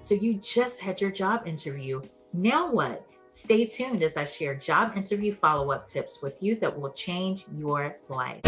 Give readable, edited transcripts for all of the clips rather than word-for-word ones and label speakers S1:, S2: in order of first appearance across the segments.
S1: So you just had your job interview. Now what? Stay tuned as I share job interview follow-up tips with you that will change your life.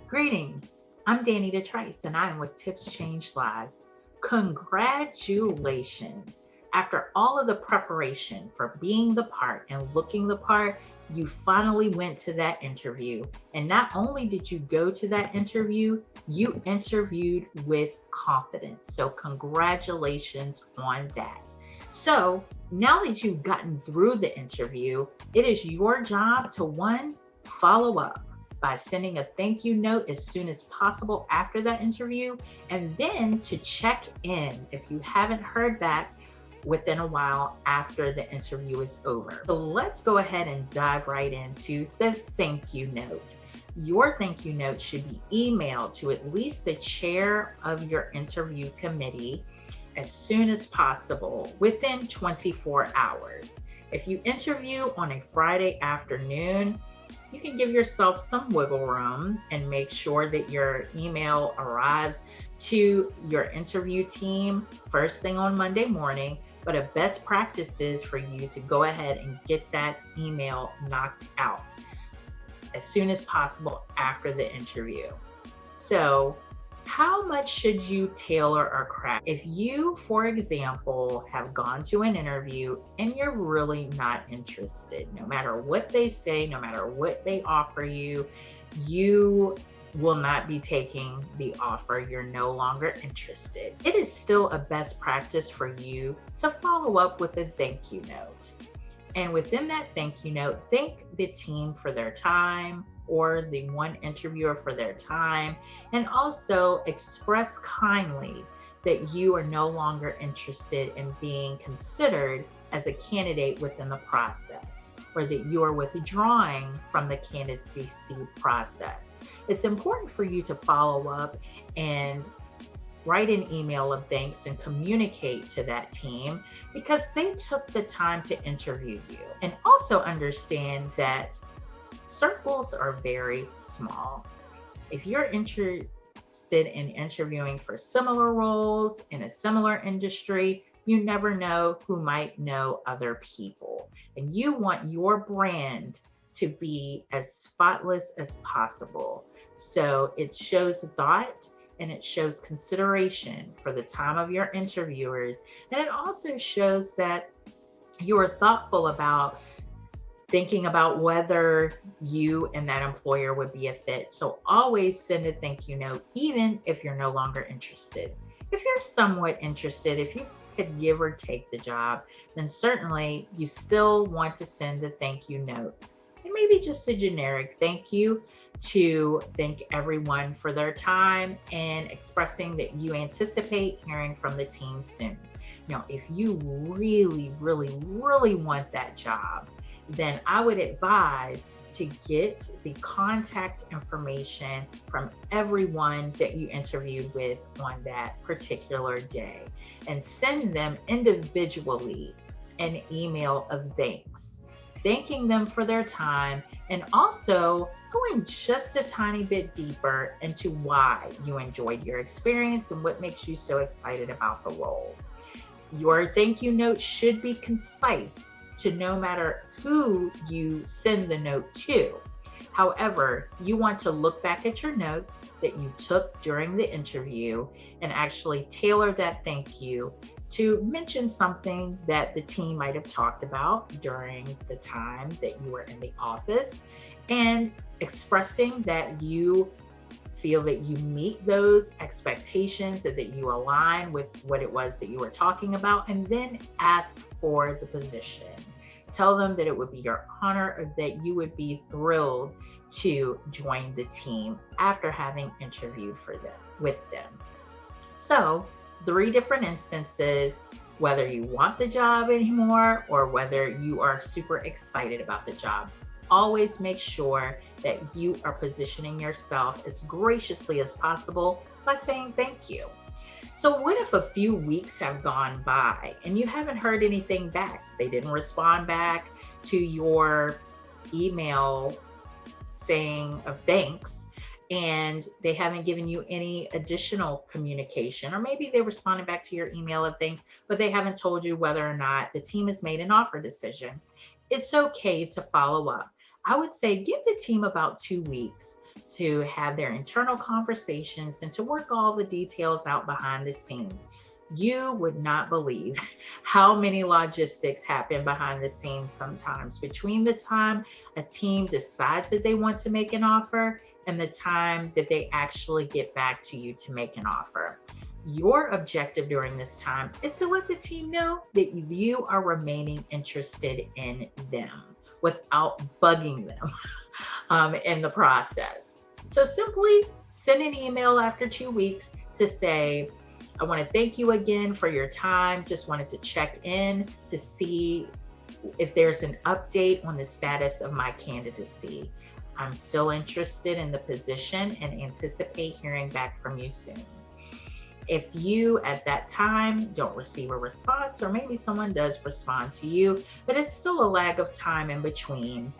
S1: Greetings. I'm Dannita Trice, and I am with Tips Change Lives. Congratulations. After all of the preparation for being the part and looking the part, you finally went to that interview. And not only did you go to that interview, you interviewed with confidence. So, congratulations on that. So, now that you've gotten through the interview, it is your job to one, follow up by sending a thank you note as soon as possible after that interview, and then to check in if you haven't heard back within a while after the interview is over. So let's go ahead and dive right into the thank you note. Your thank you note should be emailed to at least the chair of your interview committee as soon as possible within 24 hours. If you interview on a Friday afternoon, you can give yourself some wiggle room and make sure that your email arrives to your interview team first thing on Monday morning. But a best practice is for you to go ahead and get that email knocked out as soon as possible after the interview. So, how much should you tailor or craft? If you, for example, have gone to an interview and you're really not interested, no matter what they say, no matter what they offer you, you will not be taking the offer. You're no longer interested. It is still a best practice for you to follow up with a thank you note. And within that thank you note, thank the team for their time, or the one interviewer for their time, and also express kindly that you are no longer interested in being considered as a candidate within the process, or that you are withdrawing from the candidacy process. It's important for you to follow up and write an email of thanks and communicate to that team because they took the time to interview you. And also understand that circles are very small. If you're interested in interviewing for similar roles in a similar industry, you never know who might know other people. And you want your brand to be as spotless as possible. So it shows thought and it shows consideration for the time of your interviewers. And it also shows that you are thoughtful about thinking about whether you and that employer would be a fit. So always send a thank you note, even if you're no longer interested. If you're somewhat interested, if you could give or take the job, then certainly you still want to send a thank you note. And maybe just a generic thank you to thank everyone for their time and expressing that you anticipate hearing from the team soon. Now, if you really, really, really want that job, then I would advise to get the contact information from everyone that you interviewed with on that particular day and send them individually an email of thanks, thanking them for their time, and also going just a tiny bit deeper into why you enjoyed your experience and what makes you so excited about the role. Your thank you note should be concise to no matter who you send the note to. However, you want to look back at your notes that you took during the interview and actually tailor that thank you to mention something that the team might have talked about during the time that you were in the office, and expressing that you feel that you meet those expectations and that you align with what it was that you were talking about, and then ask for the position. Tell them that it would be your honor or that you would be thrilled to join the team after having interviewed with them. So, 3 different instances, whether you want the job anymore or whether you are super excited about the job. Always make sure that you are positioning yourself as graciously as possible by saying thank you. So what if a few weeks have gone by and you haven't heard anything back? They didn't respond back to your email saying of thanks, and they haven't given you any additional communication, or maybe they responded back to your email of things, but they haven't told you whether or not the team has made an offer decision, it's okay to follow up. I would say give the team about 2 weeks to have their internal conversations and to work all the details out behind the scenes. You would not believe how many logistics happen behind the scenes sometimes between the time a team decides that they want to make an offer and the time that they actually get back to you to make an offer. Your objective during this time is to let the team know that you are remaining interested in them without bugging them in the process. So simply send an email after 2 weeks to say, I want to thank you again for your time. Just wanted to check in to see if there's an update on the status of my candidacy. I'm still interested in the position and anticipate hearing back from you soon. If you at that time don't receive a response, or maybe someone does respond to you, but it's still a lag of time in between,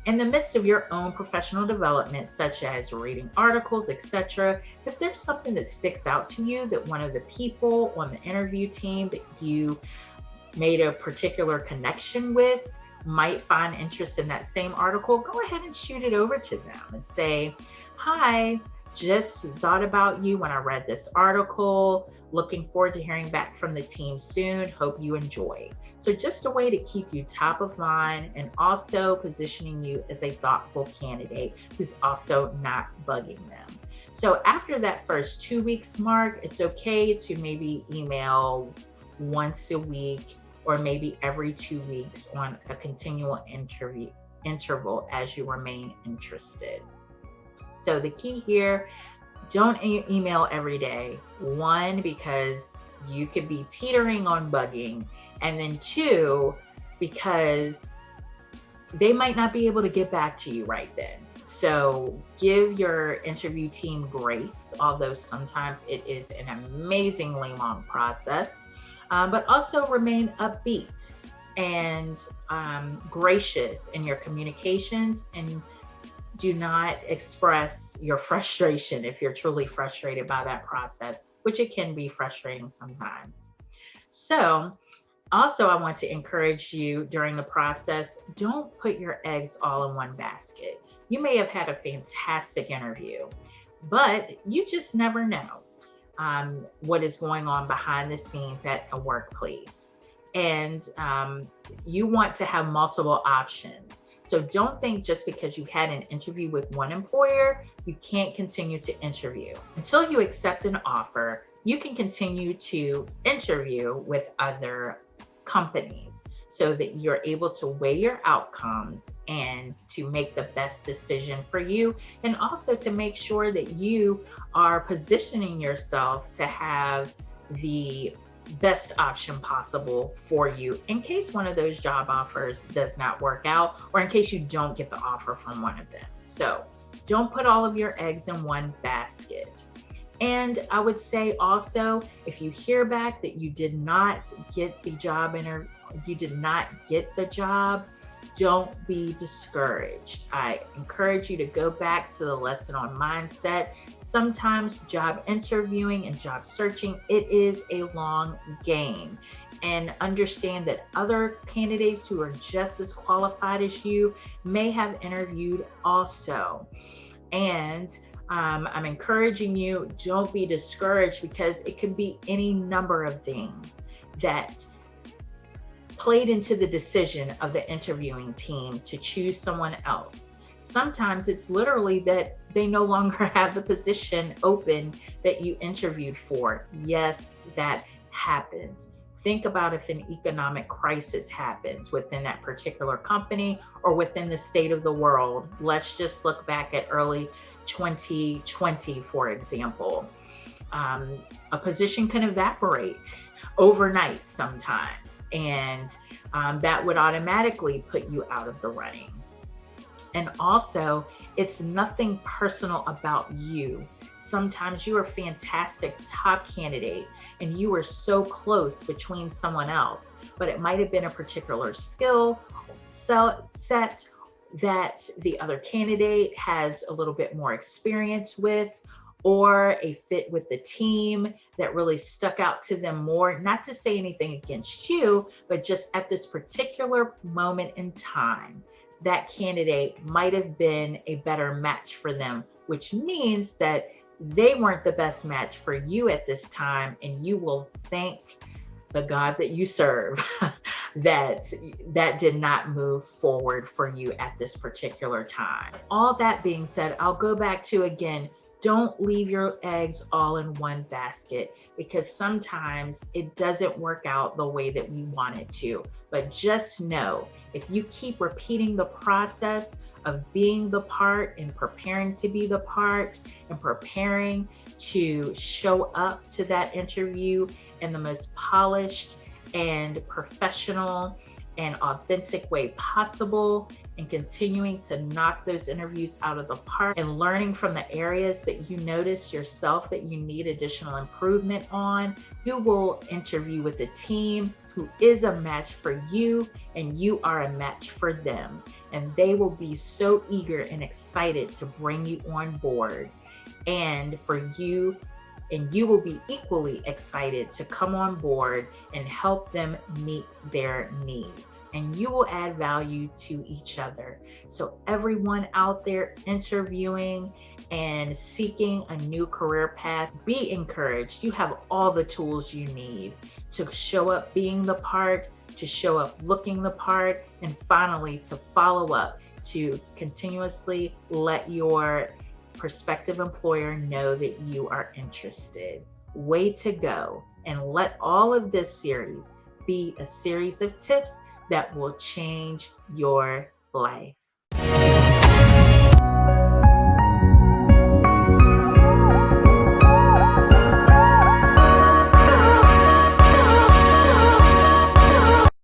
S1: in the midst of your own professional development, such as reading articles, etc., if there's something that sticks out to you that one of the people on the interview team that you made a particular connection with might find interest in that same article, go ahead and shoot it over to them and say, hi, just thought about you when I read this article. Looking forward to hearing back from the team soon. Hope you enjoy. So just a way to keep you top of mind and also positioning you as a thoughtful candidate who's also not bugging them. So after that first 2 weeks mark, it's okay to maybe email once a week or maybe every 2 weeks on a continual interval as you remain interested. So the key here, don't email every day. One, because you could be teetering on bugging. And then two, because they might not be able to get back to you right then. So give your interview team grace, although sometimes it is an amazingly long process, but also remain upbeat and gracious in your communications, and do not express your frustration if you're truly frustrated by that process, which it can be frustrating sometimes. So also, I want to encourage you during the process, don't put your eggs all in one basket. You may have had a fantastic interview, but you just never know what is going on behind the scenes at a workplace. And you want to have multiple options. So don't think just because you had an interview with one employer, you can't continue to interview. Until you accept an offer, you can continue to interview with other companies so that you're able to weigh your outcomes and to make the best decision for you, and also to make sure that you are positioning yourself to have the best option possible for you in case one of those job offers does not work out, or in case you don't get the offer from one of them. So don't put all of your eggs in one basket. And I would say also, if you hear back that you did not get the job don't be discouraged. I encourage you to go back to the lesson on mindset. Sometimes job interviewing and job searching, it is a long game. And understand that other candidates who are just as qualified as you may have interviewed also. And I'm encouraging you, don't be discouraged, because it could be any number of things that played into the decision of the interviewing team to choose someone else. Sometimes it's literally that they no longer have the position open that you interviewed for. Yes, that happens. Think about if an economic crisis happens within that particular company or within the state of the world. Let's just look back at early 2020, for example. A position can evaporate overnight sometimes, and that would automatically put you out of the running. And also, it's nothing personal about you. Sometimes you are a fantastic top candidate and you are so close between someone else, but it might have been a particular skill set that the other candidate has a little bit more experience with, or a fit with the team that really stuck out to them more. Not to say anything against you, but just at this particular moment in time, that candidate might have been a better match for them, which means that they weren't the best match for you at this time. And you will thank the God that you serve that that did not move forward for you at this particular time. All that being said, I'll go back to, again, don't leave your eggs all in one basket, because sometimes it doesn't work out the way that we want it to. But just know, if you keep repeating the process of being the part and preparing to be the part and preparing to show up to that interview in the most polished and professional and authentic way possible, and continuing to knock those interviews out of the park and learning from the areas that you notice yourself that you need additional improvement on, you will interview with a team who is a match for you, and you are a match for them. And they will be so eager and excited to bring you on board. And you will be equally excited to come on board and help them meet their needs. And you will add value to each other. So everyone out there interviewing and seeking a new career path, be encouraged. You have all the tools you need to show up being the part, to show up looking the part, and finally to follow up, to continuously let your prospective employer know that you are interested. Way to go. And let all of this series be a series of tips that will change your life.